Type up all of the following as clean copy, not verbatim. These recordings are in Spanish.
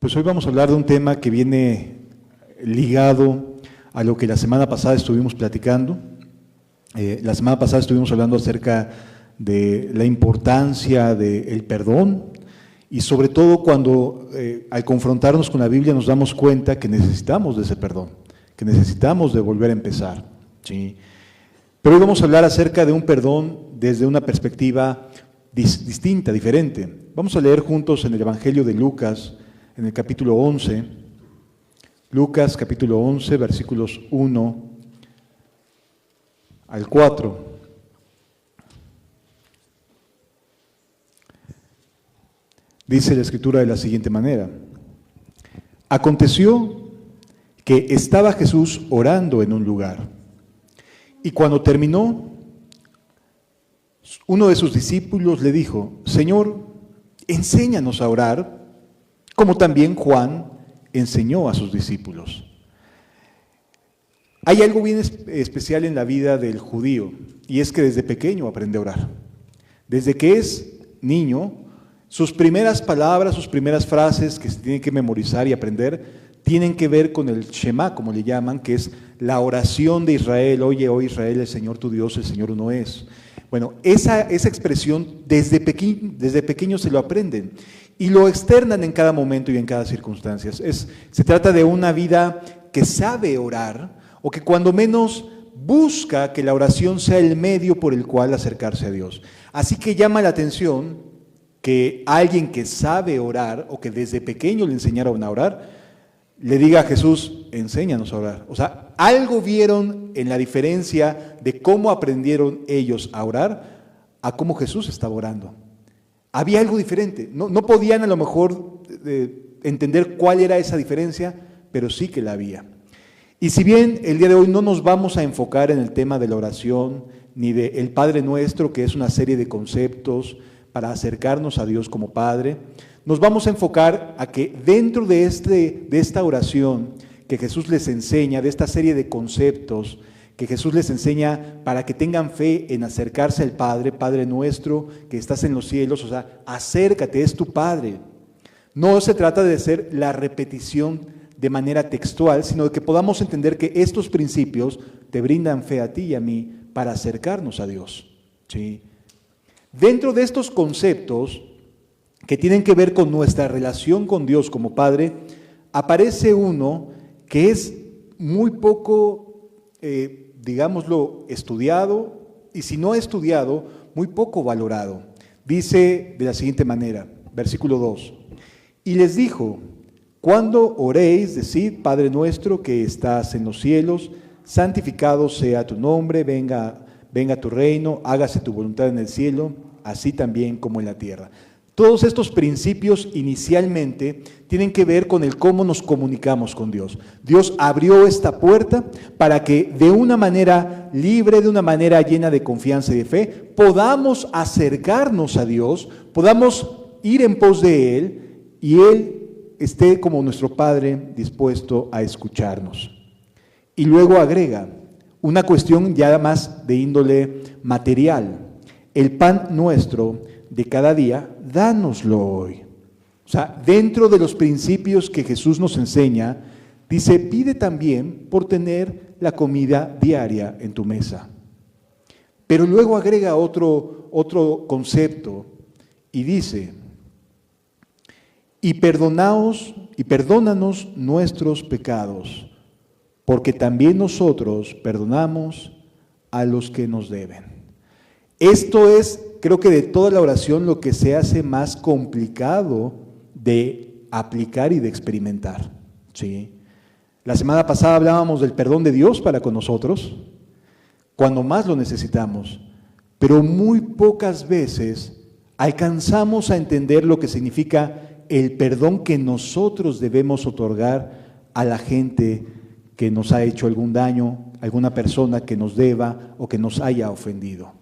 Pues hoy vamos a hablar de un tema que viene ligado a lo que la semana pasada estuvimos platicando. La semana pasada estuvimos hablando acerca de la importancia del perdón y sobre todo cuando al confrontarnos con la Biblia nos damos cuenta que necesitamos de ese perdón, que necesitamos de volver a empezar, ¿sí? Pero hoy vamos a hablar acerca de un perdón desde una perspectiva distinta, diferente. Vamos a leer juntos en el Evangelio de Lucas, en el capítulo 11, Lucas capítulo 11, versículos 1 al 4. Dice la Escritura de la siguiente manera: Aconteció que estaba Jesús orando en un lugar, y cuando terminó, uno de sus discípulos le dijo: Señor, enséñanos a orar, como también Juan enseñó a sus discípulos. Hay algo bien especial en la vida del judío, y es que desde pequeño aprende a orar. Desde que es niño, sus primeras palabras, sus primeras frases que se tienen que memorizar y aprender, tienen que ver con el Shema, como le llaman, que es la oración de Israel. Oye, oh Israel, el Señor tu Dios, el Señor uno es. Bueno, esa expresión desde pequeño se lo aprenden y lo externan en cada momento y en cada circunstancia. Se trata de una vida que sabe orar, o que cuando menos busca que la oración sea el medio por el cual acercarse a Dios. Así que llama la atención que alguien que sabe orar, o que desde pequeño le enseñaron a orar, le diga a Jesús: enséñanos a orar. O sea, algo vieron en la diferencia de cómo aprendieron ellos a orar a cómo Jesús estaba orando. Había algo diferente. No podían a lo mejor entender cuál era esa diferencia, pero sí que la había. Y si bien el día de hoy no nos vamos a enfocar en el tema de la oración, ni del Padre Nuestro, que es una serie de conceptos para acercarnos a Dios como Padre, nos vamos a enfocar a que dentro de esta oración que Jesús les enseña, de esta serie de conceptos que Jesús les enseña para que tengan fe en acercarse al Padre, Padre nuestro que estás en los cielos, o sea, acércate, es tu Padre. No se trata de hacer la repetición de manera textual, sino de que podamos entender que estos principios te brindan fe a ti y a mí para acercarnos a Dios, ¿sí? Dentro de estos conceptos que tienen que ver con nuestra relación con Dios como Padre, aparece uno que es muy poco, digámoslo, estudiado, y si no estudiado, muy poco valorado. Dice de la siguiente manera, versículo 2, y les dijo: cuando oréis, decid: Padre nuestro que estás en los cielos, santificado sea tu nombre, venga tu reino, hágase tu voluntad en el cielo, así también como en la tierra. Todos estos principios inicialmente tienen que ver con el cómo nos comunicamos con Dios. Dios abrió esta puerta para que de una manera libre, de una manera llena de confianza y de fe, podamos acercarnos a Dios, podamos ir en pos de Él y Él esté como nuestro Padre dispuesto a escucharnos. Y luego agrega una cuestión ya más de índole material: el pan nuestro de cada día, dánoslo hoy. O sea, dentro de los principios que Jesús nos enseña, dice: pide también por tener la comida diaria en tu mesa. Pero luego agrega otro concepto y dice: y perdónanos nuestros pecados, porque también nosotros perdonamos a los que nos deben. Esto es, creo que de toda la oración, lo que se hace más complicado de aplicar y de experimentar, ¿sí? La semana pasada hablábamos del perdón de Dios para con nosotros, cuando más lo necesitamos, pero muy pocas veces alcanzamos a entender lo que significa el perdón que nosotros debemos otorgar a la gente que nos ha hecho algún daño, alguna persona que nos deba o que nos haya ofendido.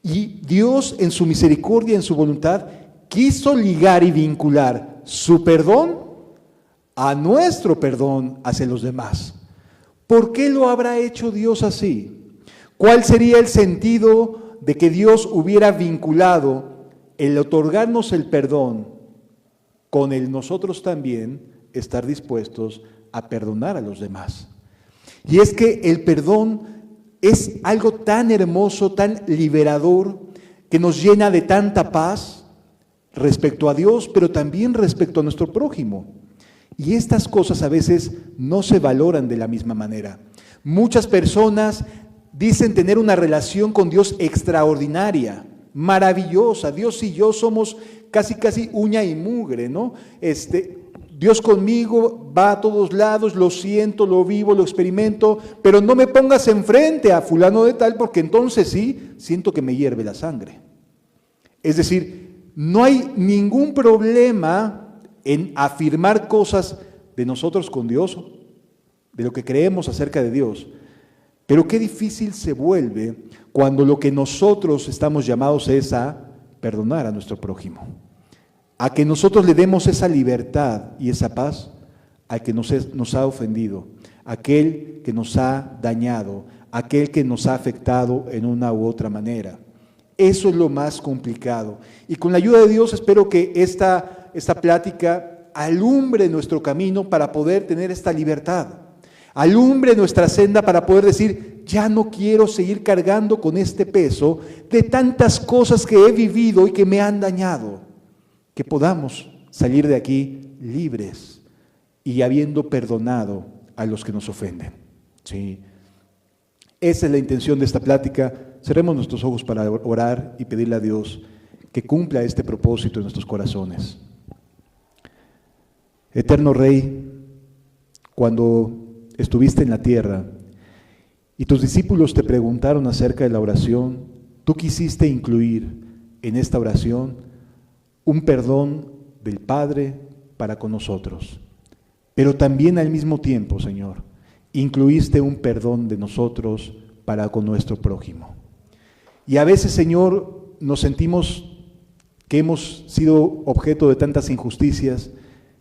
Y Dios, en su misericordia, en su voluntad, quiso ligar y vincular su perdón a nuestro perdón hacia los demás. ¿Por qué lo habrá hecho Dios así? ¿Cuál sería el sentido de que Dios hubiera vinculado el otorgarnos el perdón con el nosotros también estar dispuestos a perdonar a los demás. Y es que el perdón es algo tan hermoso, tan liberador, que nos llena de tanta paz respecto a Dios, pero también respecto a nuestro prójimo. Y estas cosas a veces no se valoran de la misma manera. Muchas personas dicen tener una relación con Dios extraordinaria, maravillosa. Dios y yo somos casi uña y mugre, ¿no? Dios conmigo va a todos lados, lo siento, lo vivo, lo experimento, pero no me pongas enfrente a fulano de tal, porque entonces sí, siento que me hierve la sangre. Es decir, no hay ningún problema en afirmar cosas de nosotros con Dios, de lo que creemos acerca de Dios, pero qué difícil se vuelve cuando lo que nosotros estamos llamados es a perdonar a nuestro prójimo, a que nosotros le demos esa libertad y esa paz al que nos ha ofendido, aquel que nos ha dañado, aquel que nos ha afectado en una u otra manera. Eso es lo más complicado. Y con la ayuda de Dios espero que esta plática alumbre nuestro camino para poder tener esta libertad. Alumbre nuestra senda para poder decir, ya no quiero seguir cargando con este peso de tantas cosas que he vivido y que me han dañado. Que podamos salir de aquí libres y habiendo perdonado a los que nos ofenden. Sí. Esa es la intención de esta plática. Cerremos nuestros ojos para orar y pedirle a Dios que cumpla este propósito en nuestros corazones. Eterno Rey, cuando estuviste en la tierra y tus discípulos te preguntaron acerca de la oración, tú quisiste incluir en esta oración un perdón del Padre para con nosotros, pero también al mismo tiempo, Señor, incluiste un perdón de nosotros para con nuestro prójimo. Y a veces, Señor, nos sentimos que hemos sido objeto de tantas injusticias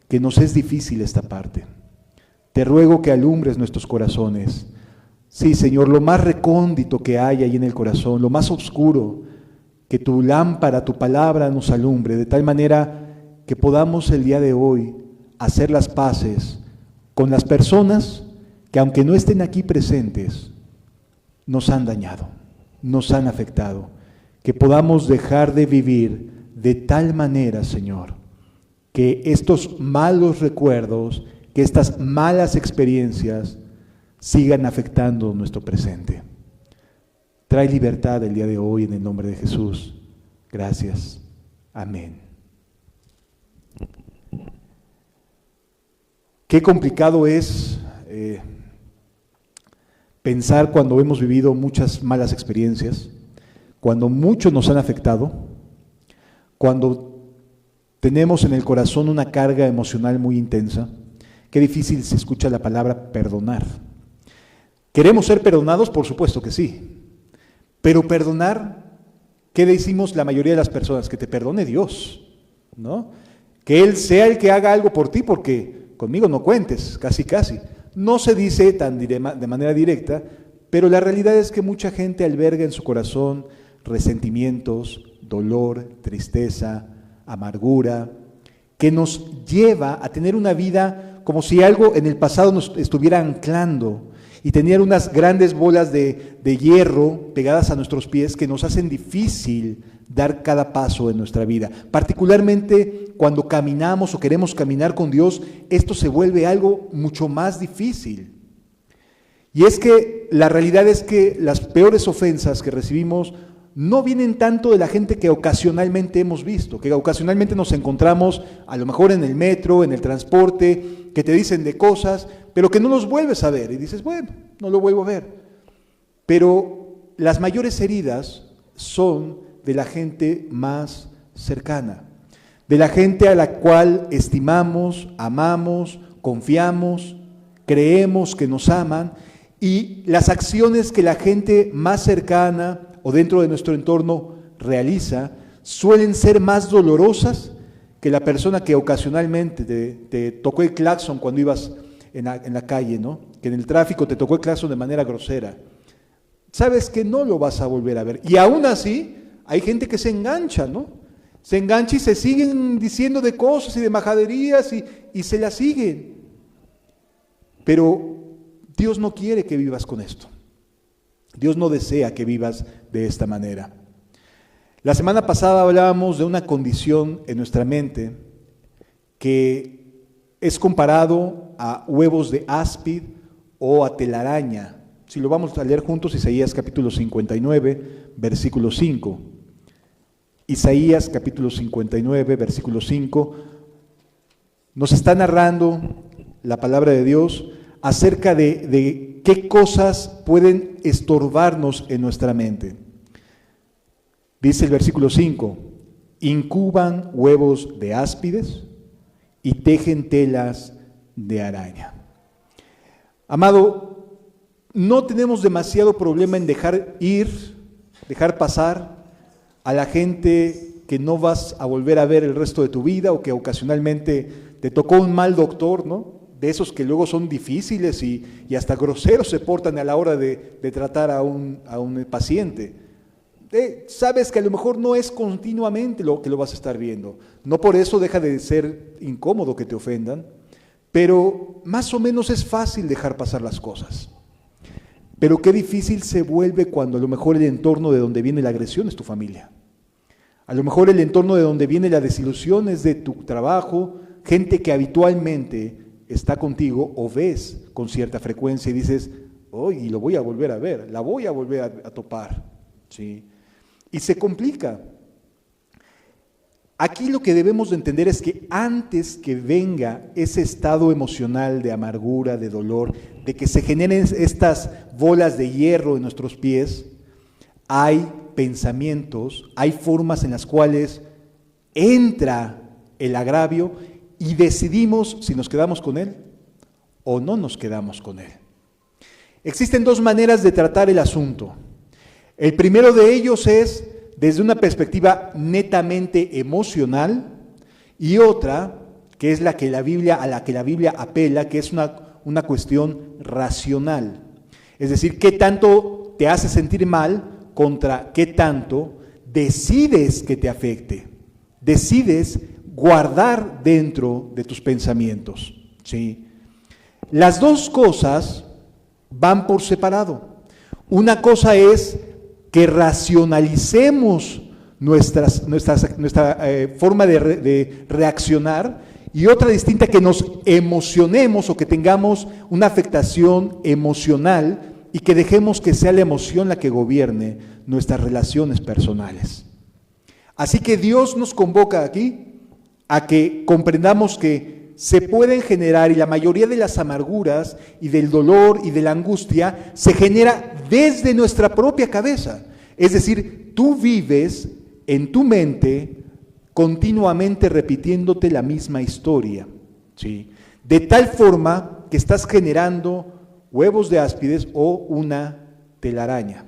que nos es difícil esta parte. Te ruego que alumbres nuestros corazones. Sí, Señor, lo más recóndito que hay ahí en el corazón, lo más oscuro, que tu lámpara, tu palabra nos alumbre, de tal manera que podamos el día de hoy hacer las paces con las personas que, aunque no estén aquí presentes, nos han dañado, nos han afectado. Que podamos dejar de vivir de tal manera, Señor, que estos malos recuerdos, que estas malas experiencias sigan afectando nuestro presente. Trae libertad el día de hoy en el nombre de Jesús. Gracias. Amén. Qué complicado es pensar cuando hemos vivido muchas malas experiencias, cuando muchos nos han afectado, cuando tenemos en el corazón una carga emocional muy intensa. Qué difícil se escucha la palabra perdonar. ¿Queremos ser perdonados? Por supuesto que sí. Pero perdonar, ¿qué decimos la mayoría de las personas? Que te perdone Dios, ¿no? Que Él sea el que haga algo por ti, porque conmigo no cuentes, casi. No se dice de manera directa, pero la realidad es que mucha gente alberga en su corazón resentimientos, dolor, tristeza, amargura, que nos lleva a tener una vida como si algo en el pasado nos estuviera anclando y tenían unas grandes bolas de hierro pegadas a nuestros pies que nos hacen difícil dar cada paso en nuestra vida. Particularmente cuando caminamos o queremos caminar con Dios, esto se vuelve algo mucho más difícil. Y es que la realidad es que las peores ofensas que recibimos no vienen tanto de la gente que ocasionalmente hemos visto, que ocasionalmente nos encontramos a lo mejor en el metro, en el transporte, que te dicen de cosas, pero que no los vuelves a ver y dices, bueno, no lo vuelvo a ver. Pero las mayores heridas son de la gente más cercana, de la gente a la cual estimamos, amamos, confiamos, creemos que nos aman, y las acciones que la gente más cercana o dentro de nuestro entorno realiza, suelen ser más dolorosas que la persona que ocasionalmente te tocó el claxon cuando ibas en la calle, ¿no? Que en el tráfico te tocó el claxon de manera grosera. Sabes que no lo vas a volver a ver. Y aún así, hay gente que se engancha, ¿no? Se engancha y se siguen diciendo de cosas y de majaderías y se las siguen. Pero Dios no quiere que vivas con esto. Dios no desea que vivas de esta manera. La semana pasada hablábamos de una condición en nuestra mente que es comparado a huevos de áspid o a telaraña. Si lo vamos a leer juntos, Isaías capítulo 59, versículo 5. Isaías capítulo 59, versículo 5, nos está narrando la palabra de Dios acerca de qué cosas pueden estorbarnos en nuestra mente. Dice el versículo 5, incuban huevos de áspides y tejen telas de araña. Amado, no tenemos demasiado problema en dejar pasar a la gente que no vas a volver a ver el resto de tu vida o que ocasionalmente te tocó un mal doctor, ¿no? De esos que luego son difíciles y hasta groseros se portan a la hora de tratar a un paciente. Sabes que a lo mejor no es continuamente lo que lo vas a estar viendo. No por eso deja de ser incómodo que te ofendan, pero más o menos es fácil dejar pasar las cosas. Pero qué difícil se vuelve cuando a lo mejor el entorno de donde viene la agresión es tu familia. A lo mejor el entorno de donde viene la desilusión es de tu trabajo, gente que habitualmente está contigo o ves con cierta frecuencia y dices, y lo voy a volver a ver, la voy a volver a topar. ¿Sí? Y se complica. Aquí lo que debemos de entender es que antes que venga ese estado emocional de amargura, de dolor, de que se generen estas bolas de hierro en nuestros pies, hay pensamientos, hay formas en las cuales entra el agravio y decidimos si nos quedamos con él o no nos quedamos con él. Existen dos maneras de tratar el asunto. El primero de ellos es desde una perspectiva netamente emocional y otra, que es a la que la Biblia apela, que es una cuestión racional. Es decir, qué tanto te hace sentir mal contra qué tanto decides que te afecte. Decides guardar dentro de tus pensamientos. ¿Sí? Las dos cosas van por separado. Una cosa es que racionalicemos nuestra forma de reaccionar y otra distinta que nos emocionemos o que tengamos una afectación emocional y que dejemos que sea la emoción la que gobierne nuestras relaciones personales. Así que Dios nos convoca aquí a que comprendamos que se pueden generar, y la mayoría de las amarguras y del dolor y de la angustia se genera desde nuestra propia cabeza. Es decir, tú vives en tu mente continuamente repitiéndote la misma historia, ¿sí? De tal forma que estás generando huevos de áspides o una telaraña.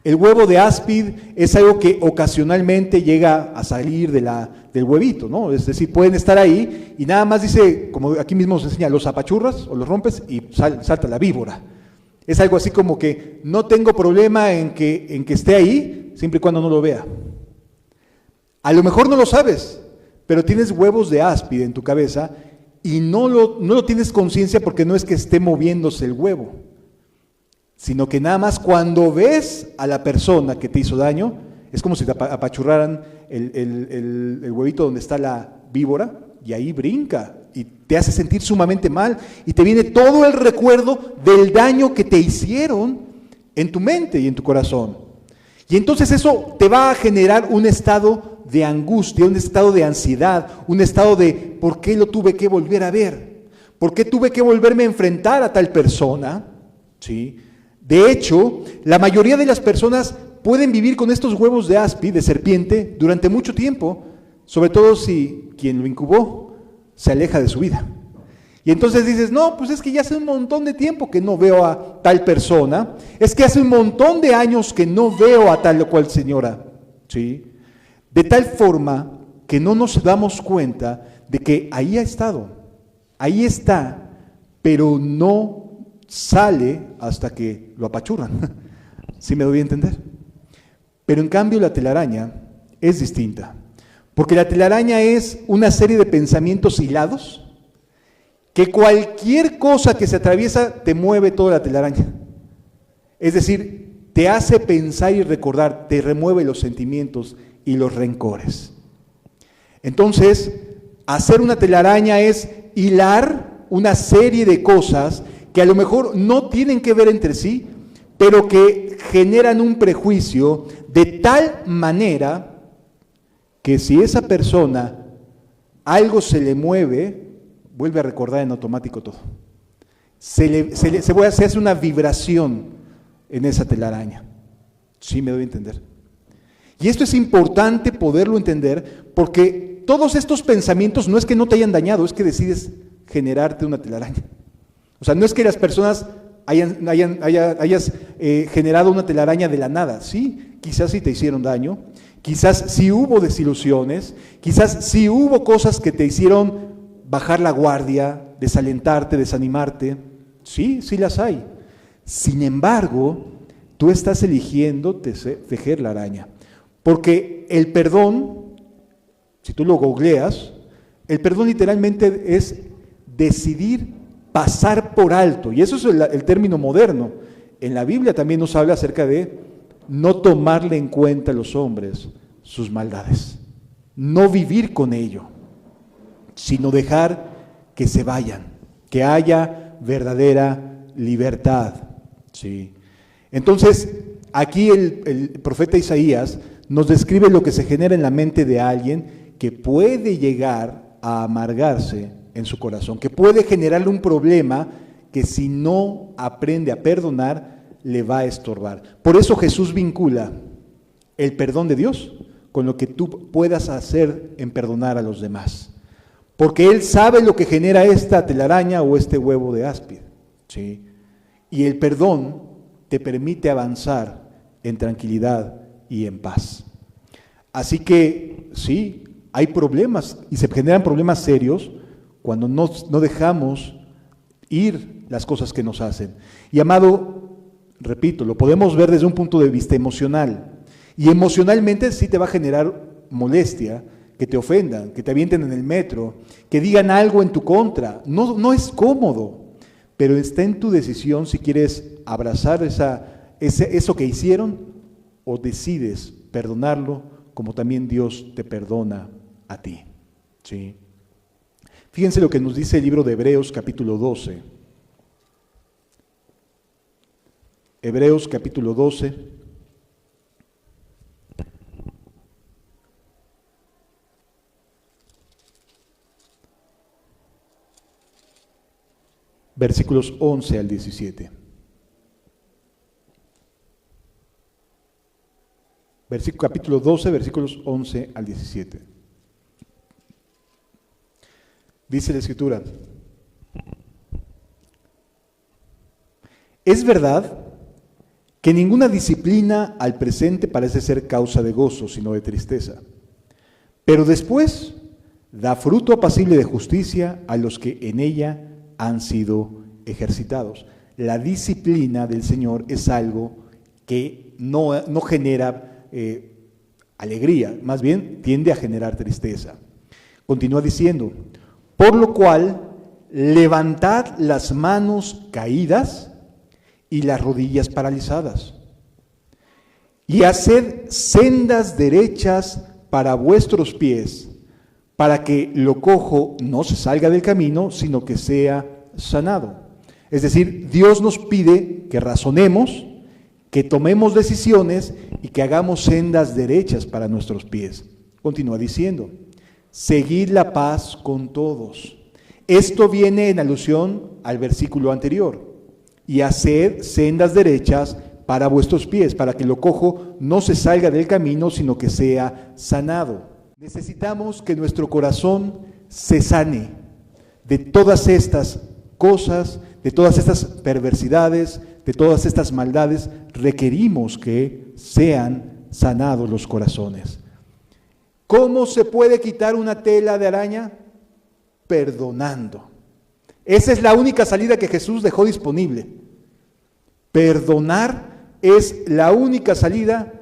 El huevo de áspid es algo que ocasionalmente llega a salir del huevito, ¿no? Es decir, pueden estar ahí y nada más dice, como aquí mismo nos enseña, los apachurras o los rompes y salta la víbora. Es algo así como que no tengo problema en que esté ahí, siempre y cuando no lo vea. A lo mejor no lo sabes, pero tienes huevos de áspid en tu cabeza y no lo tienes conciencia porque no es que esté moviéndose el huevo, sino que nada más cuando ves a la persona que te hizo daño, es como si te apachurraran el huevito donde está la víbora y ahí brinca y te hace sentir sumamente mal y te viene todo el recuerdo del daño que te hicieron en tu mente y en tu corazón. Y entonces eso te va a generar un estado de angustia, un estado de ansiedad, un estado de ¿por qué lo tuve que volver a ver? ¿Por qué tuve que volverme a enfrentar a tal persona? ¿Sí? De hecho, la mayoría de las personas pueden vivir con estos huevos de áspid, de serpiente, durante mucho tiempo, sobre todo si quien lo incubó se aleja de su vida. Y entonces dices, no, pues es que ya hace un montón de tiempo que no veo a tal persona, es que hace un montón de años que no veo a tal o cual señora, ¿sí? De tal forma que no nos damos cuenta de que ahí ha estado, ahí está, pero no sale hasta que lo apachurran. ¿Sí me doy a entender? Pero en cambio la telaraña es distinta. Porque la telaraña es una serie de pensamientos hilados que cualquier cosa que se atraviesa te mueve toda la telaraña. Es decir, te hace pensar y recordar, te remueve los sentimientos y los rencores. Entonces, hacer una telaraña es hilar una serie de cosas que a lo mejor no tienen que ver entre sí, pero que generan un prejuicio de tal manera que si esa persona algo se le mueve, vuelve a recordar en automático todo. Se hace una vibración en esa telaraña. ¿Sí me doy a entender? Y esto es importante poderlo entender porque todos estos pensamientos no es que no te hayan dañado, es que decides generarte una telaraña. O sea, no es que las personas hayas generado una telaraña de la nada. Sí, quizás sí te hicieron daño, quizás sí hubo desilusiones, quizás sí hubo cosas que te hicieron bajar la guardia, desalentarte, desanimarte. Sí, sí las hay. Sin embargo, tú estás eligiendo tejer la araña. Porque el perdón, si tú lo googleas, el perdón literalmente es decidir pasar por alto. Y eso es el término moderno. En la Biblia también nos habla acerca de no tomarle en cuenta a los hombres sus maldades. No vivir con ello, sino dejar que se vayan, que haya verdadera libertad. ¿Sí? Entonces, aquí el profeta Isaías nos describe lo que se genera en la mente de alguien que puede llegar a amargarse en su corazón, que puede generarle un problema que si no aprende a perdonar, le va a estorbar. Por eso Jesús vincula el perdón de Dios con lo que tú puedas hacer en perdonar a los demás. Porque Él sabe lo que genera esta telaraña o este huevo de áspid. ¿Sí? Y el perdón te permite avanzar en tranquilidad y en paz. Así que sí, hay problemas y se generan problemas serios cuando no dejamos ir las cosas que nos hacen. Y amado, repito, lo podemos ver desde un punto de vista emocional. Y emocionalmente sí te va a generar molestia, que te ofendan, que te avienten en el metro, que digan algo en tu contra. No es cómodo, pero está en tu decisión si quieres abrazar eso que hicieron o decides perdonarlo como también Dios te perdona a ti. ¿Sí? Fíjense lo que nos dice el libro de Hebreos capítulo 12. Hebreos capítulo 12. Versículos 11 al 17. Capítulo 12, versículos 11 al 17. Dice la Escritura: es verdad que ninguna disciplina al presente parece ser causa de gozo, sino de tristeza. Pero después da fruto apacible de justicia a los que en ella han sido ejercitados. La disciplina del Señor es algo que no genera alegría, más bien tiende a generar tristeza. Continúa diciendo: por lo cual, levantad las manos caídas y las rodillas paralizadas, y haced sendas derechas para vuestros pies, para que lo cojo no se salga del camino, sino que sea sanado. Es decir, Dios nos pide que razonemos, que tomemos decisiones y que hagamos sendas derechas para nuestros pies. Continúa diciendo: seguid la paz con todos. Esto viene en alusión al versículo anterior. Y haced sendas derechas para vuestros pies, para que lo cojo no se salga del camino, sino que sea sanado. Necesitamos que nuestro corazón se sane de todas estas cosas, de todas estas perversidades, de todas estas maldades. Requerimos que sean sanados los corazones. ¿Cómo se puede quitar una tela de araña? Perdonando. Esa es la única salida que Jesús dejó disponible. Perdonar es la única salida,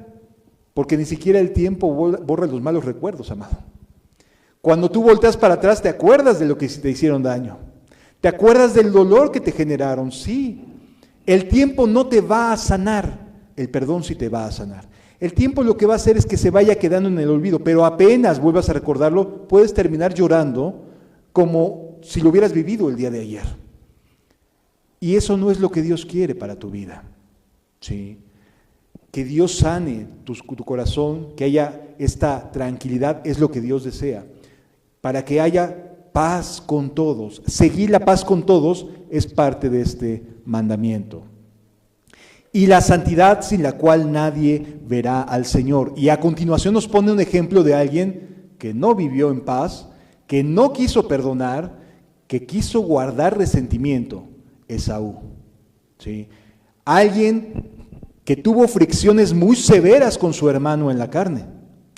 porque ni siquiera el tiempo borra los malos recuerdos, amado. Cuando tú volteas para atrás, te acuerdas de lo que te hicieron daño. Te acuerdas del dolor que te generaron. Sí, el tiempo no te va a sanar, el perdón sí te va a sanar. El tiempo lo que va a hacer es que se vaya quedando en el olvido, pero apenas vuelvas a recordarlo, puedes terminar llorando como si lo hubieras vivido el día de ayer. Y eso no es lo que Dios quiere para tu vida. ¿Sí? Que Dios sane tu corazón, que haya esta tranquilidad, es lo que Dios desea. Para que haya paz con todos. Seguir la paz con todos es parte de este mandamiento. Y la santidad sin la cual nadie verá al Señor. Y a continuación nos pone un ejemplo de alguien que no vivió en paz, que no quiso perdonar, que quiso guardar resentimiento, Esaú. ¿Sí? Alguien que tuvo fricciones muy severas con su hermano en la carne,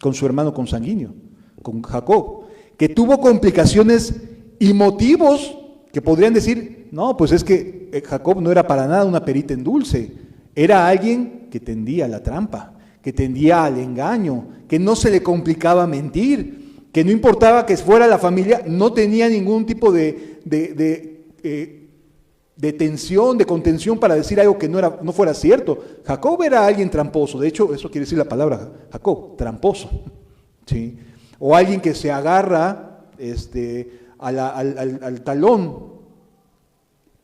con su hermano consanguíneo, con Jacob, que tuvo complicaciones y motivos que podrían decir, no, pues es que Jacob no era para nada una perita en dulce, era alguien que tendía a la trampa, que tendía al engaño, que no se le complicaba mentir, que no importaba que fuera la familia, no tenía ningún tipo de tensión, de contención para decir algo que no fuera cierto. Jacob era alguien tramposo, de hecho eso quiere decir la palabra Jacob, tramposo, ¿sí? O alguien que se agarra al talón.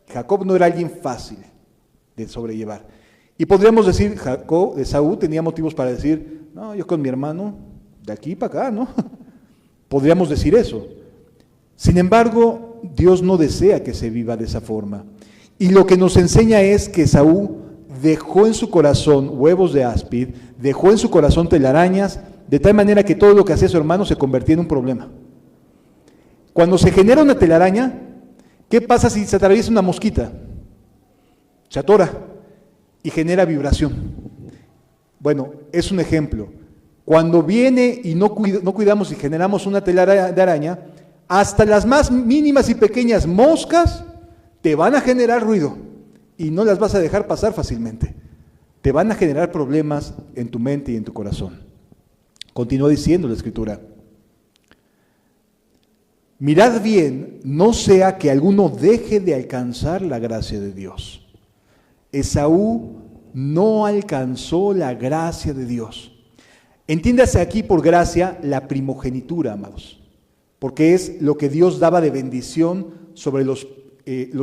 Jacob no era alguien fácil de sobrellevar. Y podríamos decir, Esaú tenía motivos para decir, no, yo con mi hermano, de aquí para acá, ¿no? Podríamos decir eso. Sin embargo, Dios no desea que se viva de esa forma. Y lo que nos enseña es que Esaú dejó en su corazón huevos de áspid, dejó en su corazón telarañas, de tal manera que todo lo que hacía su hermano se convertía en un problema. Cuando se genera una telaraña, ¿qué pasa si se atraviesa una mosquita? Se atora y genera vibración. Bueno, es un ejemplo. Cuando viene y no cuidamos y generamos una telaraña de araña, hasta las más mínimas y pequeñas moscas te van a generar ruido y no las vas a dejar pasar fácilmente. Te van a generar problemas en tu mente y en tu corazón. Continúa diciendo la Escritura: mirad bien, no sea que alguno deje de alcanzar la gracia de Dios. Esaú no alcanzó la gracia de Dios. Entiéndase aquí por gracia la primogenitura, amados, porque es lo que Dios daba de bendición sobre los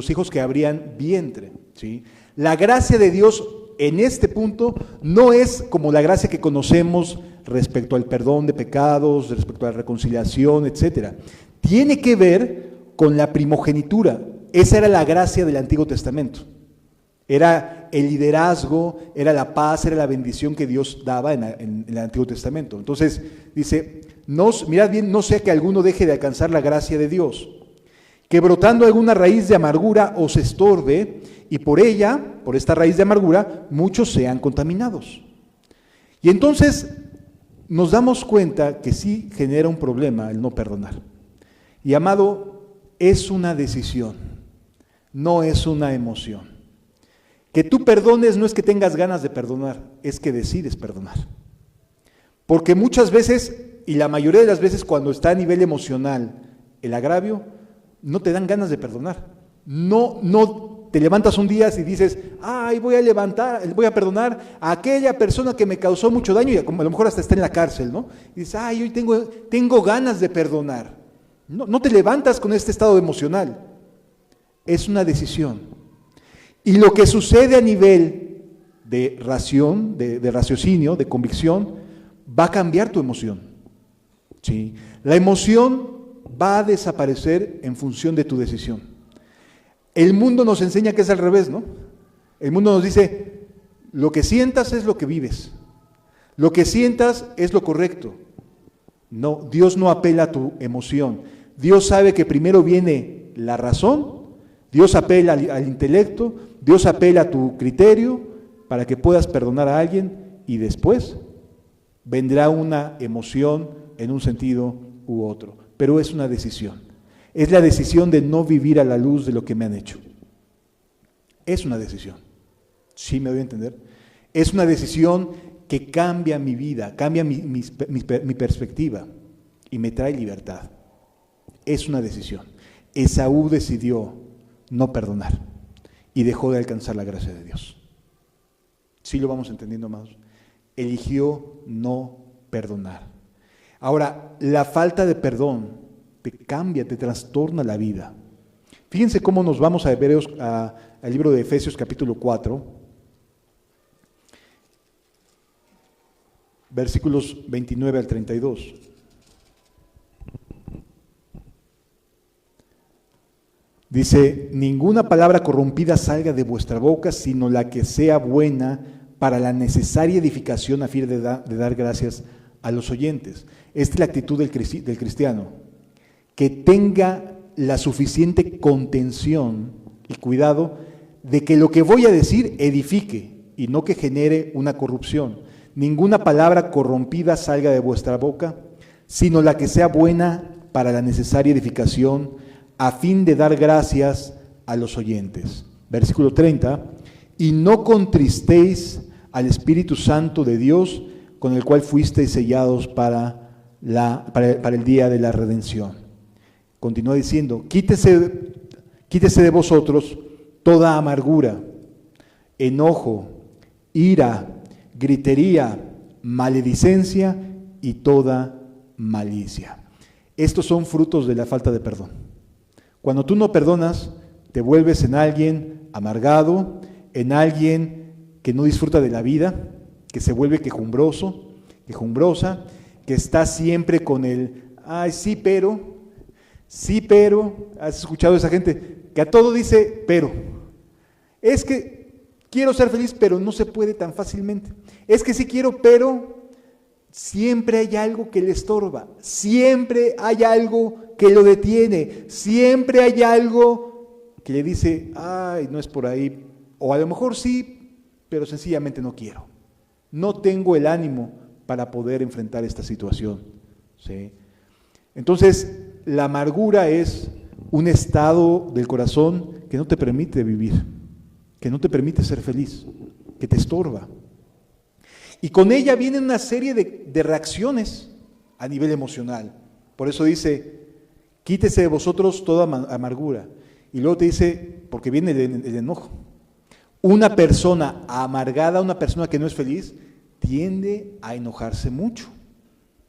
hijos que abrían vientre, ¿sí? La gracia de Dios en este punto no es como la gracia que conocemos respecto al perdón de pecados, respecto a la reconciliación, etc. Tiene que ver con la primogenitura. Esa era la gracia del Antiguo Testamento. Era el liderazgo, era la paz, era la bendición que Dios daba en el Antiguo Testamento. Entonces dice, mirad bien, no sea que alguno deje de alcanzar la gracia de Dios, que brotando alguna raíz de amargura os estorbe, y por ella, por esta raíz de amargura, muchos sean contaminados. Y entonces nos damos cuenta que sí genera un problema el no perdonar. Y amado, es una decisión, no es una emoción. Que tú perdones no es que tengas ganas de perdonar, es que decides perdonar. Porque muchas veces, y la mayoría de las veces cuando está a nivel emocional el agravio, no te dan ganas de perdonar. No te levantas un día y dices, ay, voy a perdonar a aquella persona que me causó mucho daño, y a lo mejor hasta está en la cárcel, ¿no? Y dices, ay, hoy tengo ganas de perdonar. No te levantas con este estado emocional. Es una decisión. Y lo que sucede a nivel de raciocinio, de convicción, va a cambiar tu emoción. ¿Sí? La emoción va a desaparecer en función de tu decisión. El mundo nos enseña que es al revés, ¿no? El mundo nos dice, lo que sientas es lo que vives. Lo que sientas es lo correcto. No, Dios no apela a tu emoción. Dios sabe que primero viene la razón, Dios apela al intelecto, Dios apela a tu criterio para que puedas perdonar a alguien, y después vendrá una emoción en un sentido u otro. Pero es una decisión. Es la decisión de no vivir a la luz de lo que me han hecho. Es una decisión. ¿Sí me doy a entender? Es una decisión que cambia mi vida, cambia mi perspectiva y me trae libertad. Es una decisión. Esaú decidió no perdonar y dejó de alcanzar la gracia de Dios. ¿Sí lo vamos entendiendo más? Eligió no perdonar. Ahora, la falta de perdón te cambia, te trastorna la vida. Fíjense cómo nos vamos a Hebreos, al libro de Efesios capítulo 4, versículos 29 al 32. Dice, ninguna palabra corrompida salga de vuestra boca, sino la que sea buena para la necesaria edificación a fin de dar gracias a los oyentes. Esta es la actitud del cristiano, que tenga la suficiente contención y cuidado de que lo que voy a decir edifique y no que genere una corrupción. Ninguna palabra corrompida salga de vuestra boca, sino la que sea buena para la necesaria edificación a fin de dar gracias a los oyentes. Versículo 30, y no contristéis al Espíritu Santo de Dios, con el cual fuisteis sellados para el día de la redención. Continúa diciendo, quítese de vosotros toda amargura, enojo, ira, gritería, maledicencia y toda malicia. Estos son frutos de la falta de perdón. Cuando tú no perdonas, te vuelves en alguien amargado, en alguien que no disfruta de la vida, que se vuelve quejumbroso, quejumbrosa, que está siempre con el, ay, sí, pero, ¿has escuchado a esa gente? Que a todo dice, pero. Es que quiero ser feliz, pero no se puede tan fácilmente. Es que sí quiero, pero siempre hay algo que le estorba, siempre hay algo que lo detiene, siempre hay algo que le dice, ay, no es por ahí, o a lo mejor sí, pero sencillamente no quiero. No tengo el ánimo para poder enfrentar esta situación. ¿Sí? Entonces, la amargura es un estado del corazón que no te permite vivir, que no te permite ser feliz, que te estorba. Y con ella viene una serie de reacciones a nivel emocional. Por eso dice, quítese de vosotros toda amargura. Y luego te dice, porque viene el enojo. Una persona amargada, una persona que no es feliz, tiende a enojarse mucho.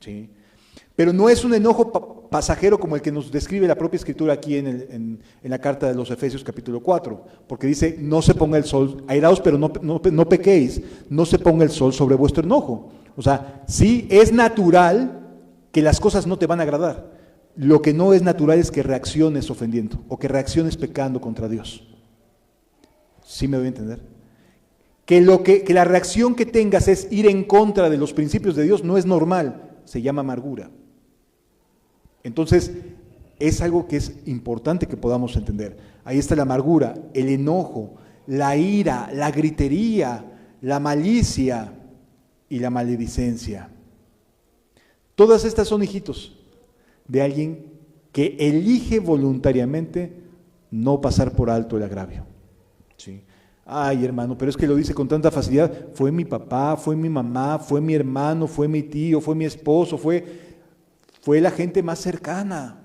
¿Sí? Pero no es un enojo pasajero como el que nos describe la propia Escritura aquí en la carta de los Efesios capítulo 4, porque dice, no se ponga el sol, airaos pero no pequéis, no se ponga el sol sobre vuestro enojo. O sea, sí es natural que las cosas no te van a agradar. Lo que no es natural es que reacciones ofendiendo o que reacciones pecando contra Dios. ¿Sí me doy a entender? Que la reacción que tengas es ir en contra de los principios de Dios no es normal, se llama amargura. Entonces, es algo que es importante que podamos entender. Ahí está la amargura, el enojo, la ira, la gritería, la malicia y la maledicencia. Todas estas son hijitos de alguien que elige voluntariamente no pasar por alto el agravio. ¿Sí? Ay, hermano, pero es que lo dice con tanta facilidad. Fue mi papá, fue mi mamá, fue mi hermano, fue mi tío, fue mi esposo, fue la gente más cercana.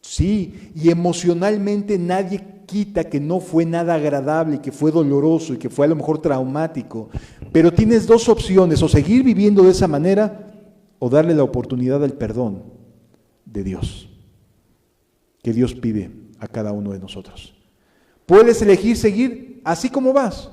Sí, y emocionalmente nadie quita que no fue nada agradable y que fue doloroso y que fue a lo mejor traumático. Pero tienes dos opciones, o seguir viviendo de esa manera o darle la oportunidad al perdón de Dios, que Dios pide a cada uno de nosotros. Puedes elegir seguir así como vas,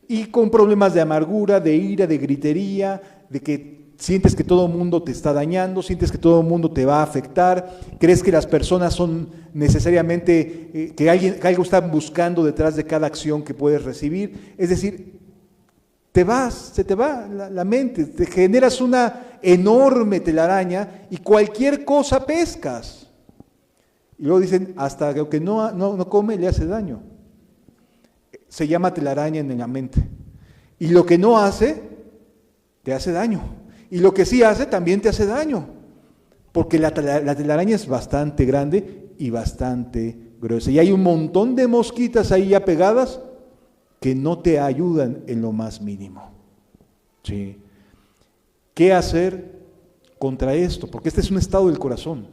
y con problemas de amargura, de ira, de gritería, de que sientes que todo el mundo te está dañando, sientes que todo el mundo te va a afectar, crees que las personas son necesariamente, que algo están buscando detrás de cada acción que puedes recibir. Es decir, se te va la mente, te generas una enorme telaraña y cualquier cosa pescas. Y luego dicen, hasta lo que no come le hace daño. Se llama telaraña en la mente. Y lo que no hace, te hace daño. Y lo que sí hace, también te hace daño. Porque la telaraña es bastante grande y bastante gruesa. Y hay un montón de mosquitas ahí ya pegadas que no te ayudan en lo más mínimo. ¿Sí? ¿Qué hacer contra esto? Porque este es un estado del corazón.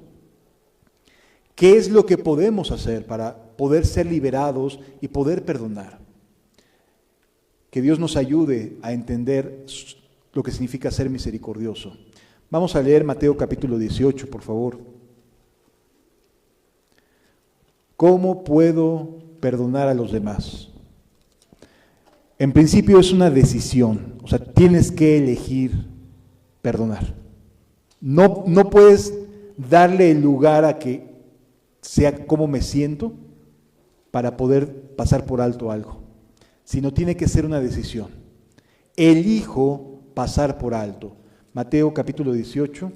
¿Qué es lo que podemos hacer para poder ser liberados y poder perdonar? Que Dios nos ayude a entender lo que significa ser misericordioso. Vamos a leer Mateo capítulo 18, por favor. ¿Cómo puedo perdonar a los demás? En principio es una decisión, o sea, tienes que elegir perdonar. No puedes darle el lugar a que sea como me siento para poder pasar por alto algo, sino tiene que ser una decisión. Elijo pasar por alto. Mateo capítulo 18,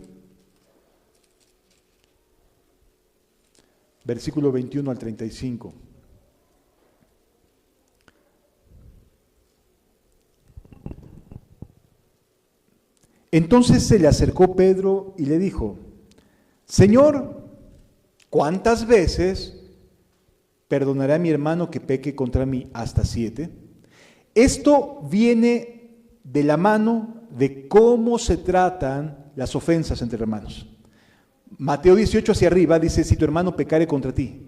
versículo 21 al 35. Entonces se le acercó Pedro y le dijo: Señor, ¿cuántas veces perdonaré a mi hermano que peque contra mí? ¿Hasta 7? Esto viene de la mano de cómo se tratan las ofensas entre hermanos. Mateo 18 hacia arriba dice: si tu hermano pecare contra ti,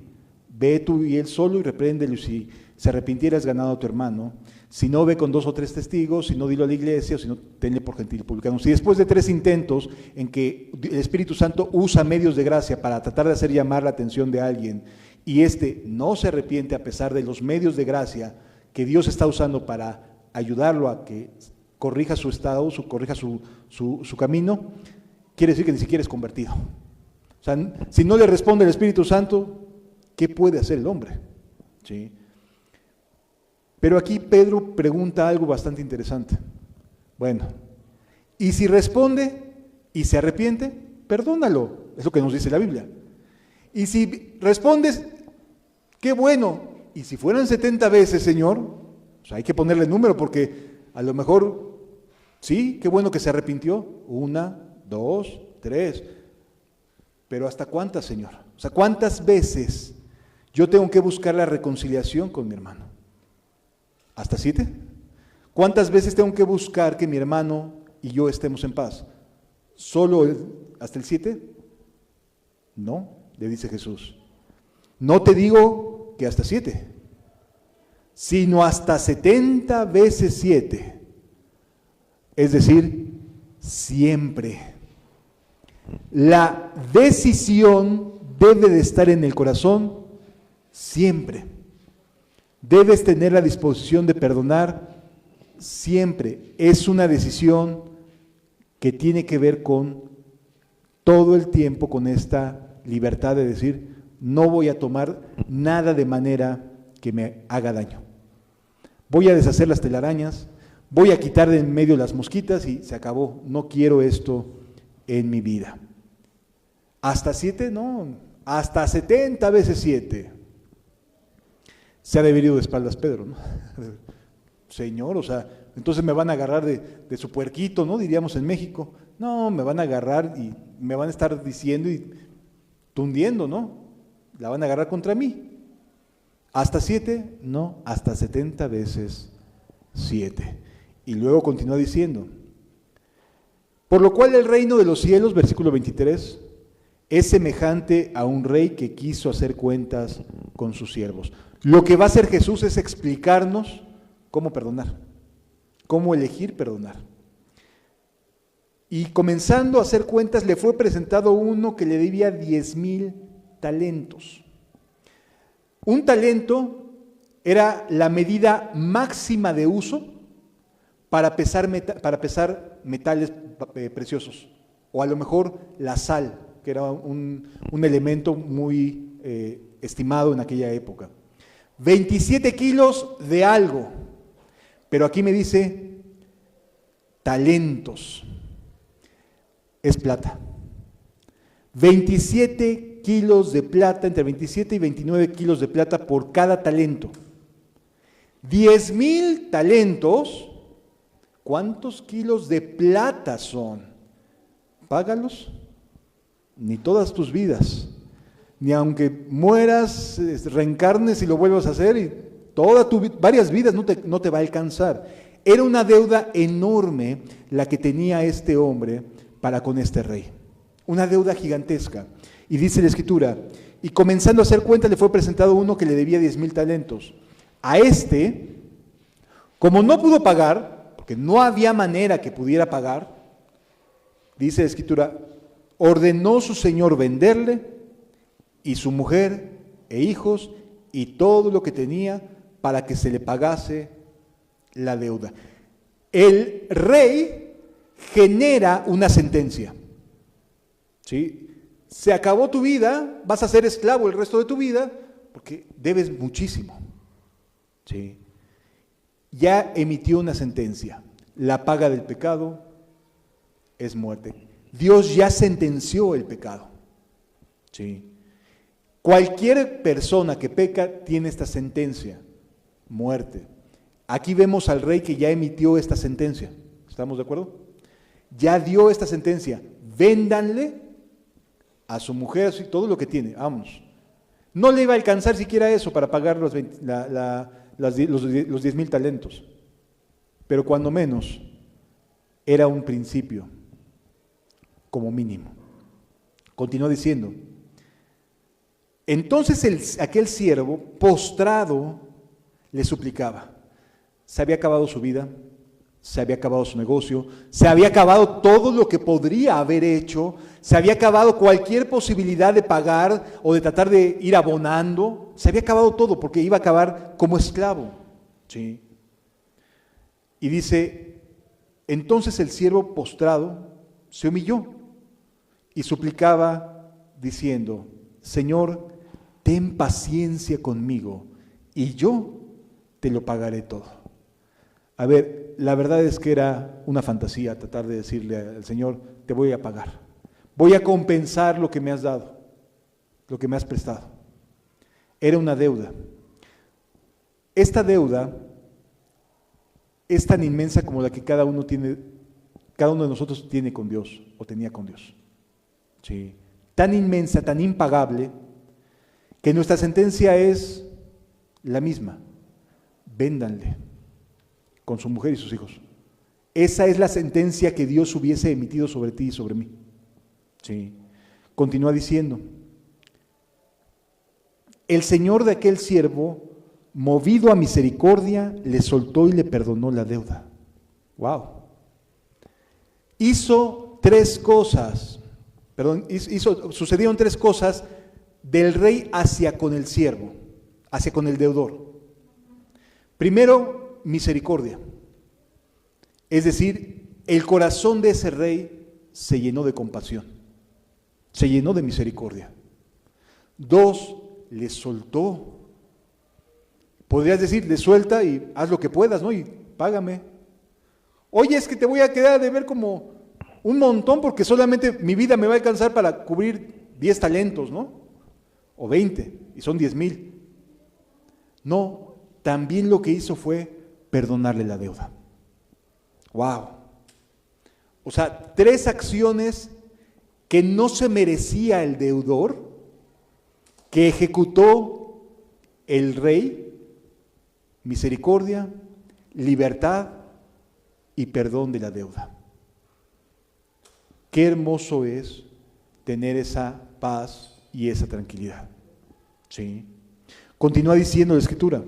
ve tú y él solo y repréndelo, y si se arrepintiera has ganado a tu hermano. Si no, ve con 2 o 3 testigos, si no, dilo a la iglesia, o si no, tenle por gentil publicano. Si después de 3 intentos en que el Espíritu Santo usa medios de gracia para tratar de hacer llamar la atención de alguien, y éste no se arrepiente a pesar de los medios de gracia que Dios está usando para ayudarlo a que corrija su estado, corrija su camino, quiere decir que ni siquiera es convertido. O sea, si no le responde el Espíritu Santo, ¿qué puede hacer el hombre? ¿Sí? Pero aquí Pedro pregunta algo bastante interesante. Bueno, y si responde y se arrepiente, perdónalo. Es lo que nos dice la Biblia. Y si respondes, qué bueno. Y si fueran 70 veces, Señor, pues hay que ponerle número porque a lo mejor, sí, qué bueno que se arrepintió. 1, 2, 3. Pero ¿hasta cuántas, Señor? O sea, ¿cuántas veces yo tengo que buscar la reconciliación con mi hermano? ¿Hasta 7? ¿Cuántas veces tengo que buscar que mi hermano y yo estemos en paz? ¿Solo hasta el 7? No, le dice Jesús. No te digo que hasta 7, sino hasta 70 veces 7. Es decir, siempre. La decisión debe de estar en el corazón siempre. Debes tener la disposición de perdonar siempre. Es una decisión que tiene que ver con todo el tiempo, con esta libertad de decir, no voy a tomar nada de manera que me haga daño. Voy a deshacer las telarañas, voy a quitar de en medio las mosquitas y se acabó. No quiero esto en mi vida. ¿Hasta 7? No, hasta 70 veces 7. Se ha de haber ido de espaldas Pedro, ¿no? Señor, o sea, entonces me van a agarrar de su puerquito, ¿no? Diríamos en México. No, me van a agarrar y me van a estar diciendo y tundiendo, ¿no? La van a agarrar contra mí. ¿Hasta 7? No, hasta 70 veces 7. Y luego continúa diciendo, por lo cual el reino de los cielos, versículo 23, es semejante a un rey que quiso hacer cuentas con sus siervos. Lo que va a hacer Jesús es explicarnos cómo perdonar, cómo elegir perdonar. Y comenzando a hacer cuentas, le fue presentado uno que le debía 10,000 talentos. Un talento era la medida máxima de uso para pesar metales preciosos, o a lo mejor la sal, que era un elemento muy estimado en aquella época. 27 kilos de algo, pero aquí me dice talentos, es plata. 27 kilos de plata, entre 27 y 29 kilos de plata por cada talento. 10,000 talentos, ¿cuántos kilos de plata son? Págalos, ni todas tus vidas. Ni aunque mueras, reencarnes y lo vuelvas a hacer, y varias vidas no te va a alcanzar. Era una deuda enorme la que tenía este hombre para con este rey. Una deuda gigantesca. Y dice la Escritura y comenzando a hacer cuentas le fue presentado uno que le debía 10,000 talentos. A este, como no pudo pagar, porque no había manera que pudiera pagar, dice la Escritura, ordenó su señor venderle y su mujer e hijos y todo lo que tenía para que se le pagase la deuda. El rey genera una sentencia. ¿Sí? Se acabó tu vida, vas a ser esclavo el resto de tu vida porque debes muchísimo. ¿Sí? Ya emitió una sentencia. La paga del pecado es muerte. Dios ya sentenció el pecado. ¿Sí? Cualquier persona que peca tiene esta sentencia, muerte. Aquí vemos al rey que ya emitió esta sentencia. ¿Estamos de acuerdo? Ya dio esta sentencia. Véndanle a su mujer, todo lo que tiene. Vamos. No le iba a alcanzar siquiera eso para pagar los 10,000 talentos. Pero cuando menos, era un principio, como mínimo. Continuó diciendo, entonces aquel siervo, postrado, le suplicaba. Se había acabado su vida, se había acabado su negocio, se había acabado todo lo que podría haber hecho, se había acabado cualquier posibilidad de pagar o de tratar de ir abonando, se había acabado todo porque iba a acabar como esclavo. ¿Sí? Y dice, entonces el siervo postrado se humilló y suplicaba diciendo, Señor, ten paciencia conmigo y yo te lo pagaré todo. A ver, la verdad es que era una fantasía tratar de decirle al Señor, te voy a pagar, voy a compensar lo que me has dado, lo que me has prestado. Era una deuda. Esta deuda es tan inmensa como la que cada uno de nosotros tiene con Dios o tenía con Dios. Sí. Tan inmensa, tan impagable, que nuestra sentencia es la misma. Véndanle con su mujer y sus hijos. Esa es la sentencia que Dios hubiese emitido sobre ti y sobre mí. Sí. Continúa diciendo, el Señor de aquel siervo, movido a misericordia, le soltó y le perdonó la deuda. Wow. Sucedieron tres cosas del rey hacia con el siervo, hacia con el deudor. Primero, misericordia. Es decir, el corazón de ese rey se llenó de compasión, se llenó de misericordia. Dos, le soltó. Podrías decir, le suelta y haz lo que puedas, ¿no? Y págame. Oye, es que te voy a quedar de ver como un montón porque solamente mi vida me va a alcanzar para cubrir 10 talentos, ¿no? O 20, y son 10,000. No, también lo que hizo fue perdonarle la deuda. ¡Wow! O sea, 3 acciones que no se merecía el deudor, que ejecutó el rey: misericordia, libertad y perdón de la deuda. Qué hermoso es tener esa paz y esa tranquilidad. ¿Sí? Continúa diciendo la Escritura.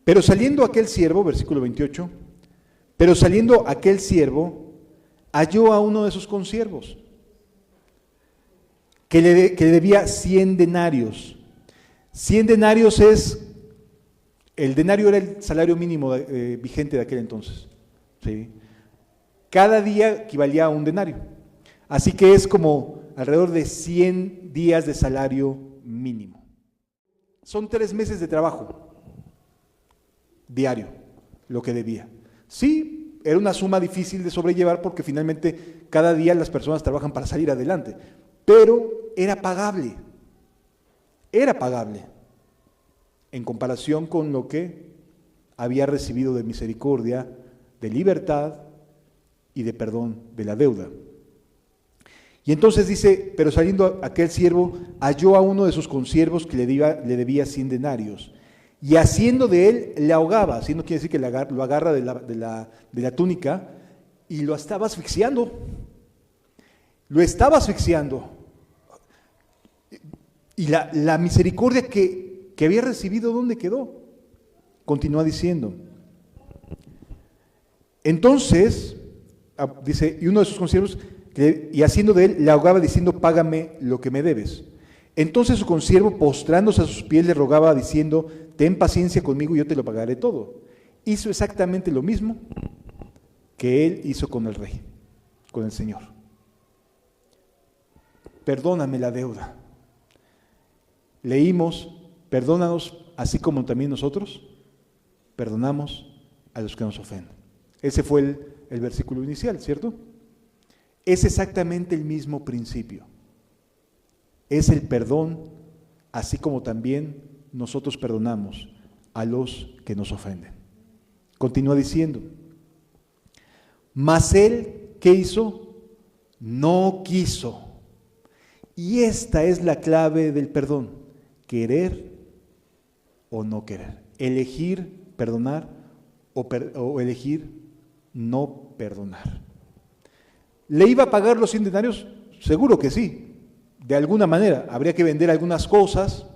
Pero saliendo aquel siervo, versículo 28, pero saliendo aquel siervo, halló a uno de sus consiervos, que le debía 100 denarios. 100 denarios el denario era el salario mínimo vigente de aquel entonces. ¿Sí? Cada día equivalía a un denario. Así que es como alrededor de 100 días de salario mínimo. Son 3 meses de trabajo diario, lo que debía. Sí, era una suma difícil de sobrellevar porque finalmente cada día las personas trabajan para salir adelante, pero era pagable en comparación con lo que había recibido de misericordia, de libertad y de perdón de la deuda. Y entonces dice, pero saliendo aquel siervo, halló a uno de sus consiervos que le debía 100 denarios, y haciendo de él, le ahogaba. Haciendo quiere decir que lo agarra de la túnica y lo estaba asfixiando. lo estaba asfixiando. Y la misericordia que había recibido, ¿dónde quedó? Continúa diciendo. Entonces, dice, y uno de sus consiervos, y haciendo de él, le ahogaba diciendo, págame lo que me debes. Entonces su consiervo, postrándose a sus pies, le rogaba diciendo, ten paciencia conmigo y yo te lo pagaré todo. Hizo exactamente lo mismo que él hizo con el rey, con el Señor. Perdóname la deuda. Leímos, perdónanos así como también nosotros perdonamos a los que nos ofenden. Ese fue el versículo inicial, ¿cierto? Es exactamente el mismo principio. Es el perdón, así como también nosotros perdonamos a los que nos ofenden. Continúa diciendo, mas él, ¿qué hizo? No quiso. Y esta es la clave del perdón. Querer o no querer, elegir perdonar o elegir no perdonar. ¿Le iba a pagar los 100 denarios? Seguro que sí, de alguna manera. Habría que vender algunas cosas,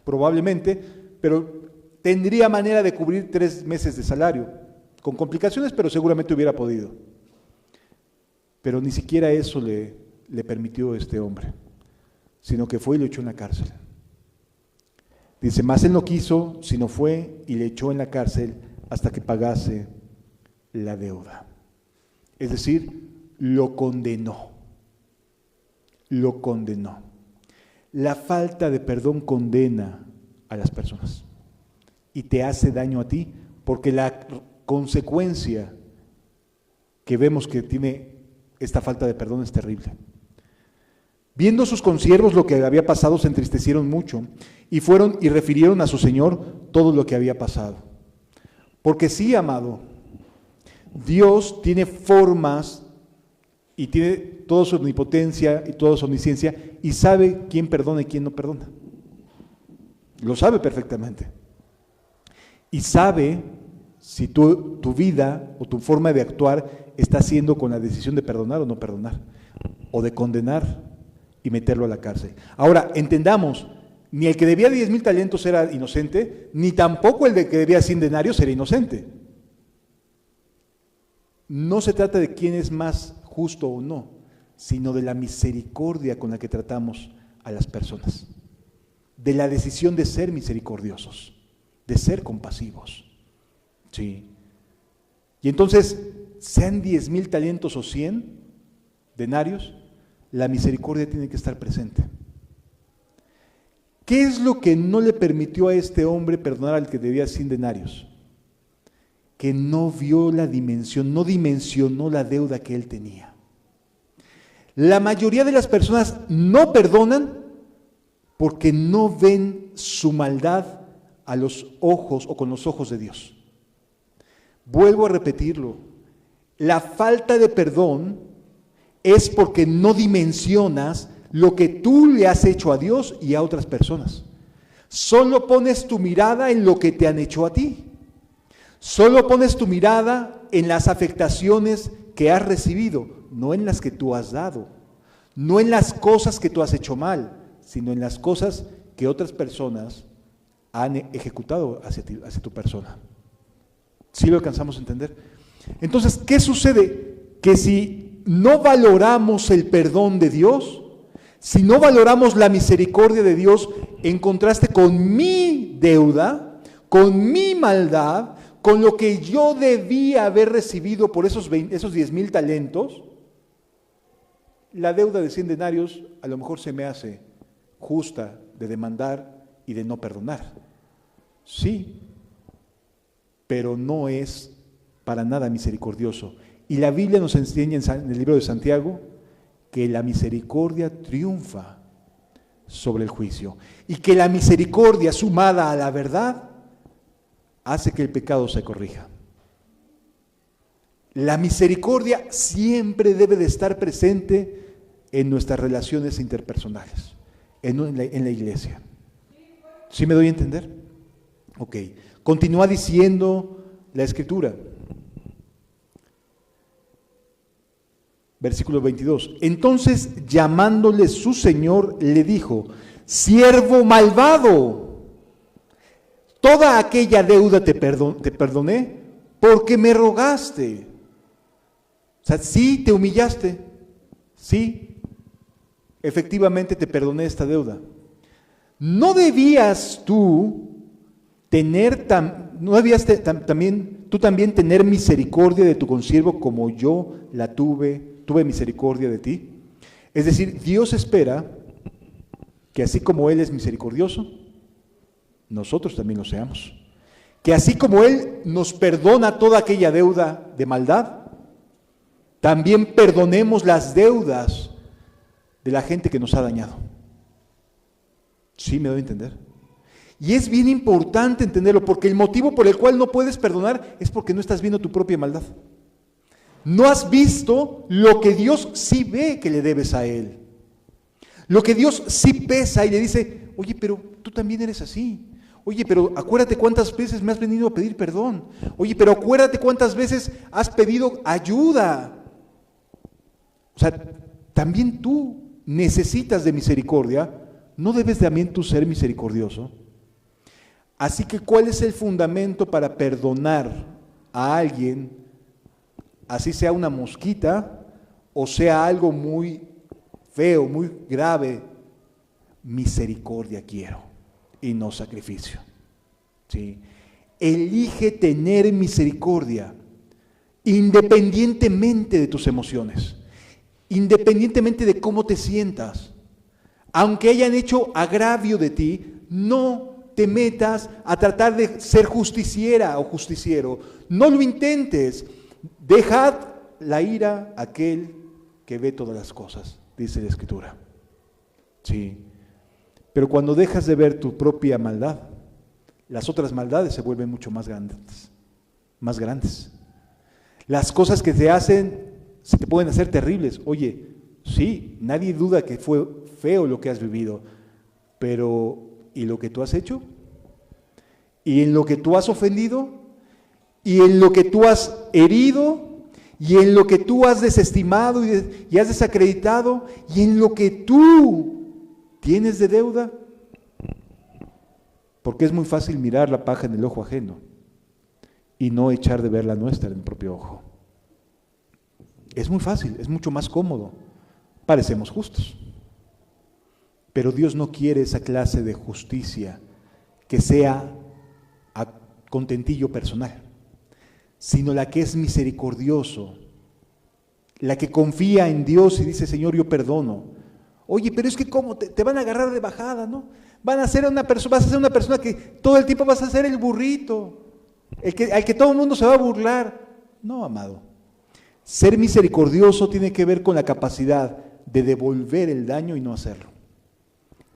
probablemente, pero tendría manera de cubrir 3 meses de salario, con complicaciones, pero seguramente hubiera podido. Pero ni siquiera eso le permitió este hombre, sino que fue y lo echó en la cárcel. Dice, mas él no quiso, sino fue y le echó en la cárcel hasta que pagase la deuda. Es decir, lo condenó. Lo condenó. La falta de perdón condena a las personas y te hace daño a ti, porque la consecuencia que vemos que tiene esta falta de perdón es terrible. Viendo sus consiervos lo que había pasado, se entristecieron mucho y fueron y refirieron a su señor todo lo que había pasado. Porque sí, amado, Dios tiene formas y tiene toda su omnipotencia y toda su omnisciencia y sabe quién perdona y quién no perdona. Lo sabe perfectamente. Y sabe si tu vida o tu forma de actuar está haciendo con la decisión de perdonar o no perdonar, o de condenar y meterlo a la cárcel. Ahora, entendamos, ni el que debía 10,000 talentos era inocente, ni tampoco el de que debía 100 denarios era inocente. No se trata de quién es más justo o no, sino de la misericordia con la que tratamos a las personas, de la decisión de ser misericordiosos, de ser compasivos. Sí. Y entonces, sean 10,000 talentos o 100 denarios, la misericordia tiene que estar presente. ¿Qué es lo que no le permitió a este hombre perdonar al que debía 100 denarios? Que no vio la dimensión, no dimensionó la deuda que él tenía. La mayoría de las personas no perdonan porque no ven su maldad a los ojos o con los ojos de Dios. Vuelvo a repetirlo, la falta de perdón es porque no dimensionas lo que tú le has hecho a Dios y a otras personas. Solo pones tu mirada en lo que te han hecho a ti. Solo pones tu mirada en las afectaciones que has recibido, no en las que tú has dado, no en las cosas que tú has hecho mal, sino en las cosas que otras personas han ejecutado hacia ti, hacia tu persona. ¿Sí lo alcanzamos a entender? Entonces, ¿qué sucede? Que si no valoramos el perdón de Dios, si no valoramos la misericordia de Dios en contraste con mi deuda, con mi maldad, con lo que yo debía haber recibido por esos 10,000 talentos, la deuda de 100 denarios a lo mejor se me hace justa de demandar y de no perdonar. Sí, pero no es para nada misericordioso. Y la Biblia nos enseña en el libro de Santiago que la misericordia triunfa sobre el juicio y que la misericordia sumada a la verdad hace que el pecado se corrija. La misericordia siempre debe de estar presente en nuestras relaciones interpersonales, en la iglesia. ¿Sí me doy a entender? Ok. Continúa diciendo la Escritura. Versículo 22. Entonces, llamándole su señor, le dijo: siervo malvado, toda aquella deuda te perdoné porque me rogaste. O sea, sí te humillaste, sí, efectivamente te perdoné esta deuda. ¿No debías tú tener tú también tener misericordia de tu consiervo como yo la tuve misericordia de ti? Es decir, Dios espera que así como Él es misericordioso, nosotros también lo seamos. Que así como Él nos perdona toda aquella deuda de maldad, también perdonemos las deudas de la gente que nos ha dañado. ¿Sí me doy a entender? Y es bien importante entenderlo, porque el motivo por el cual no puedes perdonar es porque no estás viendo tu propia maldad. No has visto lo que Dios sí ve que le debes a Él. Lo que Dios sí pesa y le dice: oye, pero tú también eres así. Oye, pero acuérdate cuántas veces me has venido a pedir perdón. Oye, pero acuérdate cuántas veces has pedido ayuda. O sea, también tú necesitas de misericordia. ¿No debes también tú ser misericordioso? Así que, ¿cuál es el fundamento para perdonar a alguien, así sea una mosquita o sea algo muy feo, muy grave? Misericordia quiero y no sacrificio. ¿Sí? Elige tener misericordia independientemente de tus emociones, independientemente de cómo te sientas. Aunque hayan hecho agravio de ti, no te metas a tratar de ser justiciera o justiciero. No lo intentes. Dejad la ira a aquel que ve todas las cosas, dice la Escritura. Sí. Pero cuando dejas de ver tu propia maldad, las otras maldades se vuelven mucho más grandes. Más grandes. Las cosas que te hacen, se te pueden hacer terribles. Oye, sí, nadie duda que fue feo lo que has vivido, pero ¿y lo que tú has hecho? ¿Y en lo que tú has ofendido? ¿Y en lo que tú has herido? ¿Y en lo que tú has desestimado y has desacreditado? ¿Y en lo que tú tienes de deuda? Porque es muy fácil mirar la paja en el ojo ajeno y no echar de ver la nuestra en el propio ojo. Es muy fácil, es mucho más cómodo. Parecemos justos. Pero Dios no quiere esa clase de justicia que sea a contentillo personal, sino la que es misericordioso, la que confía en Dios y dice: Señor, yo perdono. Oye, pero es que ¿cómo? Te van a agarrar de bajada, ¿no? Vas a ser una persona que todo el tiempo vas a ser el burrito, al que todo el mundo se va a burlar. No, amado. Ser misericordioso tiene que ver con la capacidad de devolver el daño y no hacerlo.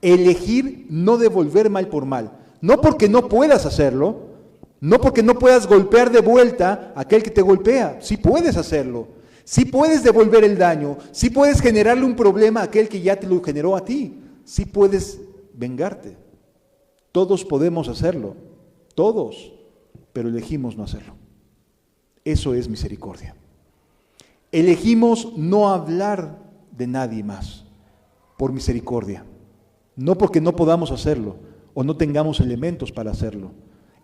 Elegir no devolver mal por mal, no porque no puedas hacerlo, no porque no puedas golpear de vuelta a aquel que te golpea, sí puedes hacerlo, sí puedes devolver el daño, sí puedes generarle un problema a aquel que ya te lo generó a ti, sí puedes vengarte. Todos podemos hacerlo, todos, pero elegimos no hacerlo. Eso es misericordia. Elegimos no hablar de nadie más por misericordia. No porque no podamos hacerlo o no tengamos elementos para hacerlo.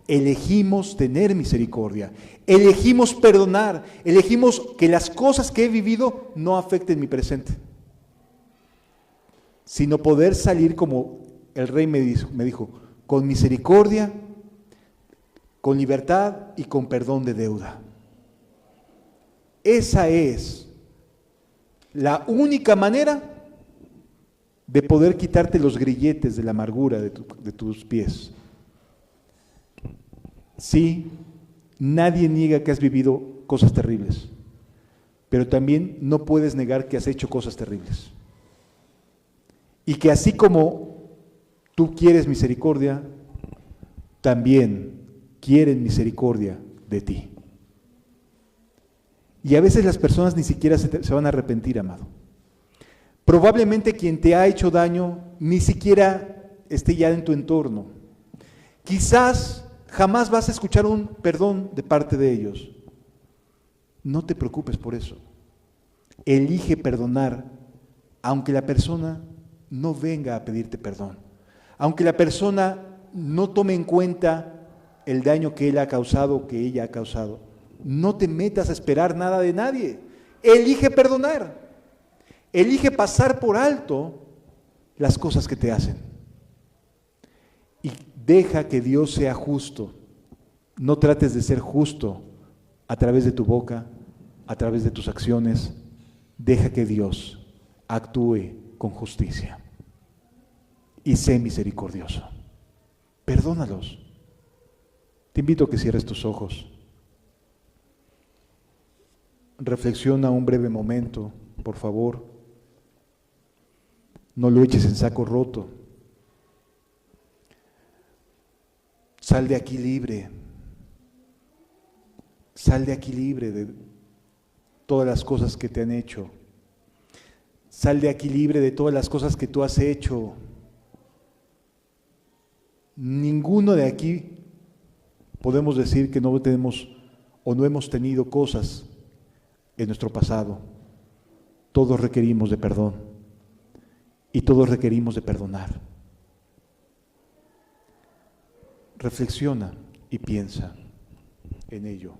Elegimos tener misericordia, elegimos perdonar, elegimos que las cosas que he vivido no afecten mi presente, sino poder salir como el rey me dijo, con misericordia, con libertad y con perdón de deuda. Esa es la única manera de poder quitarte los grilletes de la amargura de tus pies. Sí, nadie niega que has vivido cosas terribles, pero también no puedes negar que has hecho cosas terribles. Y que así como tú quieres misericordia, también quieren misericordia de ti. Y a veces las personas ni siquiera se van a arrepentir, amado. Probablemente quien te ha hecho daño ni siquiera esté ya en tu entorno. Quizás jamás vas a escuchar un perdón de parte de ellos. No te preocupes por eso. Elige perdonar, aunque la persona no venga a pedirte perdón, aunque la persona no tome en cuenta el daño que él ha causado o que ella ha causado. No te metas a esperar nada de nadie. Elige perdonar. Elige pasar por alto las cosas que te hacen. Y deja que Dios sea justo. No trates de ser justo a través de tu boca, a través de tus acciones. Deja que Dios actúe con justicia. Y sé misericordioso. Perdónalos. Te invito a que cierres tus ojos. Reflexiona un breve momento, por favor. No lo eches en saco roto. Sal de aquí libre. Sal de aquí libre de todas las cosas que te han hecho. Sal de aquí libre de todas las cosas que tú has hecho. Ninguno de aquí podemos decir que no tenemos o no hemos tenido cosas en nuestro pasado. Todos requerimos de perdón y todos requerimos de perdonar. Reflexiona y piensa en ello.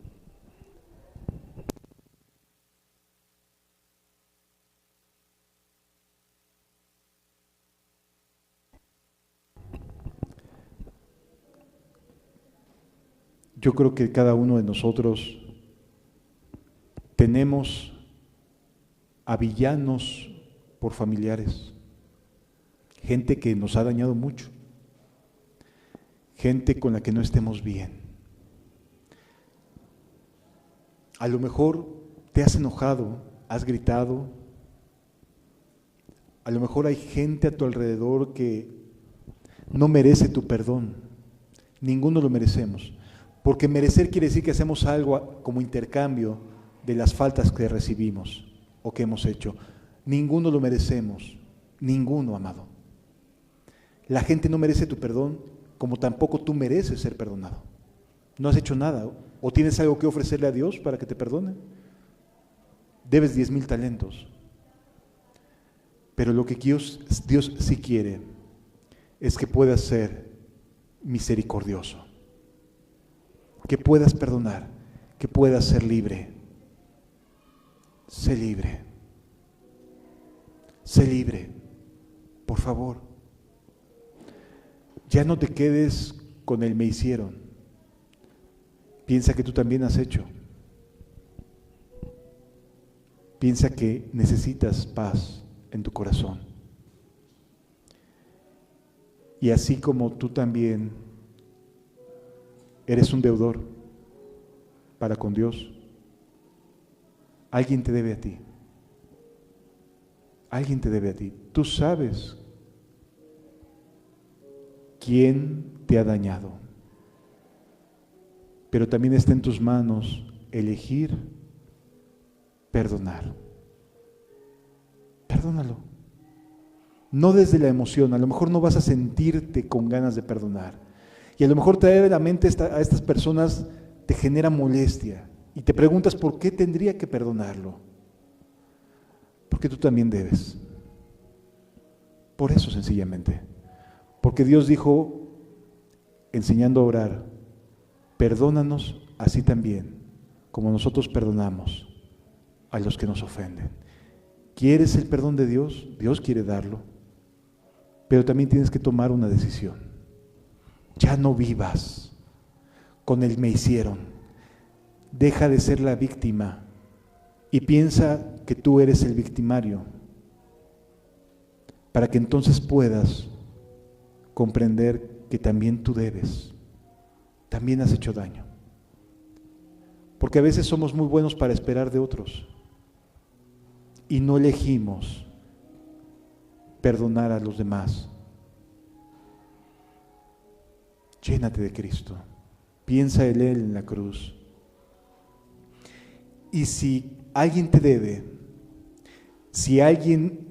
Yo creo que cada uno de nosotros tenemos a villanos por familiares, gente que nos ha dañado mucho, gente con la que no estemos bien. A lo mejor te has enojado, has gritado, a lo mejor hay gente a tu alrededor que no merece tu perdón, ninguno lo merecemos. Porque merecer quiere decir que hacemos algo como intercambio de las faltas que recibimos o que hemos hecho. Ninguno lo merecemos, ninguno, amado. La gente no merece tu perdón, como tampoco tú mereces ser perdonado. No has hecho nada, o tienes algo que ofrecerle a Dios para que te perdone. Debes 10,000 talentos. Pero lo que Dios sí quiere es que puedas ser misericordioso, que puedas perdonar, que puedas ser libre. Sé libre. Sé libre, por favor. Ya no te quedes con el me hicieron. Piensa que tú también has hecho. Piensa que necesitas paz en tu corazón. Y así como tú también eres un deudor para con Dios, alguien te debe a ti. Alguien te debe a ti. Tú sabes quién te ha dañado, pero también está en tus manos elegir perdonar. Perdónalo. No desde la emoción, a lo mejor no vas a sentirte con ganas de perdonar. Y a lo mejor traer a la mente a estas personas te genera molestia. Y te preguntas por qué tendría que perdonarlo. Porque tú también debes. Por eso sencillamente. Porque Dios dijo, enseñando a orar, perdónanos así también, como nosotros perdonamos a los que nos ofenden. ¿Quieres el perdón de Dios? Dios quiere darlo. Pero también tienes que tomar una decisión. Ya no vivas con el me hicieron. Deja de ser la víctima y piensa que tú eres el victimario, para que entonces puedas comprender que también tú debes, también has hecho daño. Porque a veces somos muy buenos para esperar de otros y no elegimos perdonar a los demás. Llénate de Cristo, piensa en Él en la cruz. Y si alguien te debe, si alguien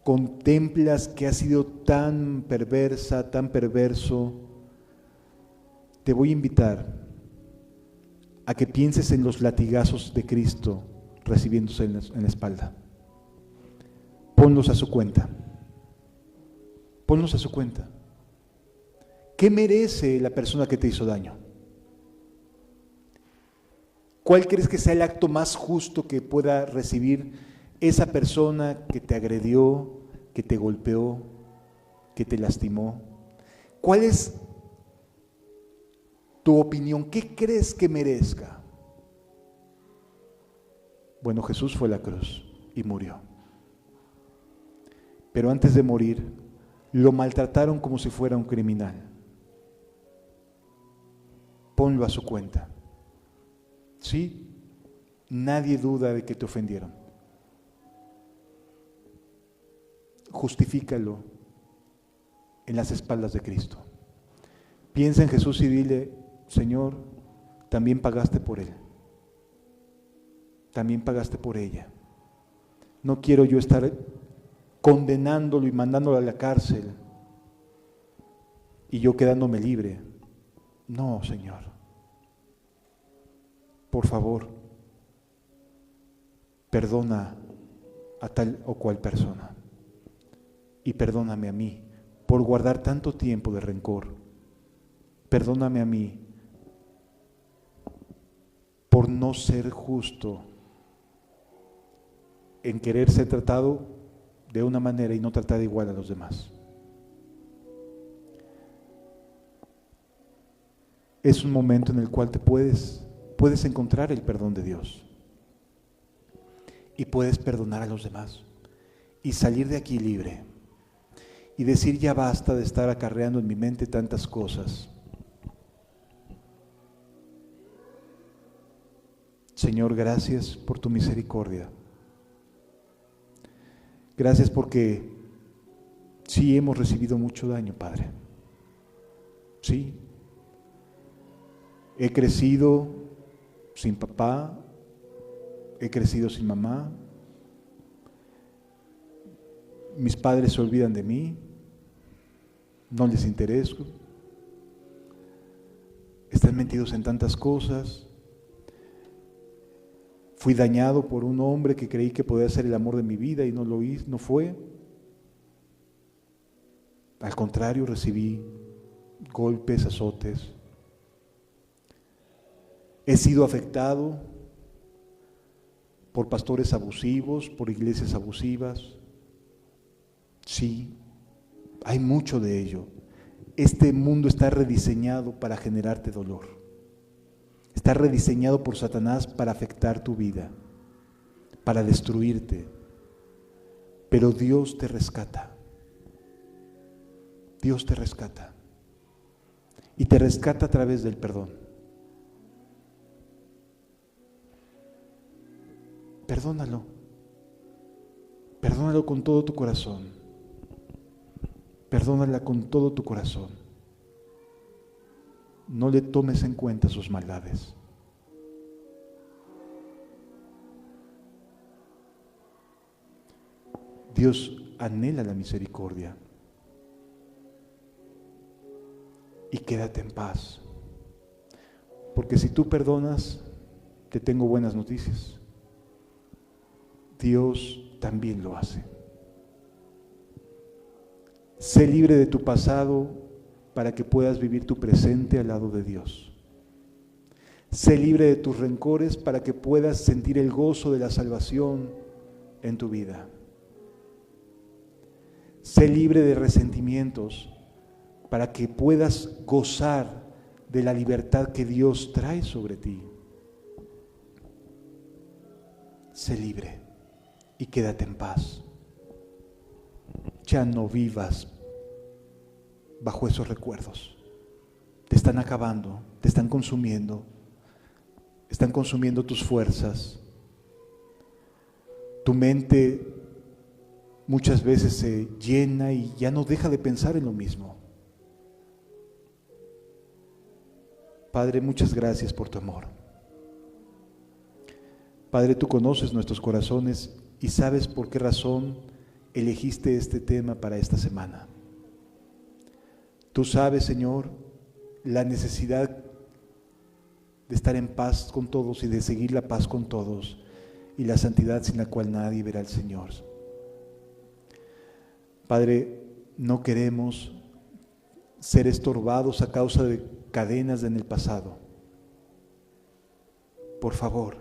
contemplas que ha sido tan perversa, tan perverso, te voy a invitar a que pienses en los latigazos de Cristo recibiéndose en la espalda. Ponlos a su cuenta. Ponlos a su cuenta. ¿Qué merece la persona que te hizo daño? ¿Cuál crees que sea el acto más justo que pueda recibir esa persona que te agredió, que te golpeó, que te lastimó? ¿Cuál es tu opinión? ¿Qué crees que merezca? Bueno, Jesús fue a la cruz y murió. Pero antes de morir, lo maltrataron como si fuera un criminal. Ponlo a su cuenta. Sí, nadie duda de que te ofendieron. Justifícalo en las espaldas de Cristo. Piensa en Jesús y dile: Señor, también pagaste por él. También pagaste por ella. No quiero yo estar condenándolo y mandándolo a la cárcel y yo quedándome libre. No, Señor. Por favor, perdona a tal o cual persona y perdóname a mí por guardar tanto tiempo de rencor. Perdóname a mí por no ser justo en querer ser tratado de una manera y no tratar igual a los demás. Es un momento en el cual te puedes encontrar el perdón de Dios y puedes perdonar a los demás y salir de aquí libre y decir: ya basta de estar acarreando en mi mente tantas cosas. Señor, gracias por tu misericordia. Gracias porque sí hemos recibido mucho daño, Padre. Sí. He crecido sin papá, he crecido sin mamá. Mis padres se olvidan de mí, no les intereso. Están metidos en tantas cosas. Fui dañado por un hombre que creí que podía ser el amor de mi vida y no lo hizo, no fue. Al contrario, recibí golpes, azotes. He sido afectado por pastores abusivos, por iglesias abusivas. Sí, hay mucho de ello. Este mundo está rediseñado para generarte dolor. Está rediseñado por Satanás para afectar tu vida, para destruirte. Pero Dios te rescata. Dios te rescata. Y te rescata a través del perdón. Perdónalo. Perdónalo con todo tu corazón. Perdónala con todo tu corazón. No le tomes en cuenta sus maldades. Dios anhela la misericordia. Y quédate en paz. Porque si tú perdonas, te tengo buenas noticias. Dios también lo hace. Sé libre de tu pasado para que puedas vivir tu presente al lado de Dios. Sé libre de tus rencores para que puedas sentir el gozo de la salvación en tu vida. Sé libre de resentimientos para que puedas gozar de la libertad que Dios trae sobre ti. Sé libre y quédate en paz. Ya no vivas bajo esos recuerdos. Te están acabando, te están consumiendo tus fuerzas. Tu mente muchas veces se llena y ya no deja de pensar en lo mismo. Padre, muchas gracias por tu amor. Padre, tú conoces nuestros corazones y sabes por qué razón elegiste este tema para esta semana. Tú sabes, Señor, la necesidad de estar en paz con todos y de seguir la paz con todos y la santidad sin la cual nadie verá al Señor. Padre, no queremos ser estorbados a causa de cadenas en el pasado. Por favor,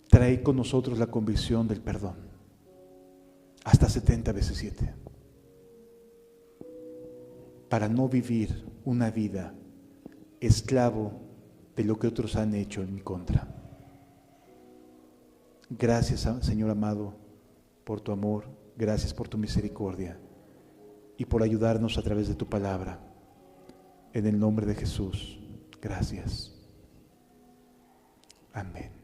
trae con nosotros la convicción del perdón, hasta 70 veces 7, para no vivir una vida esclavo de lo que otros han hecho en mi contra. Gracias, Señor amado, por tu amor, gracias por tu misericordia y por ayudarnos a través de tu palabra. En el nombre de Jesús, gracias. Amén.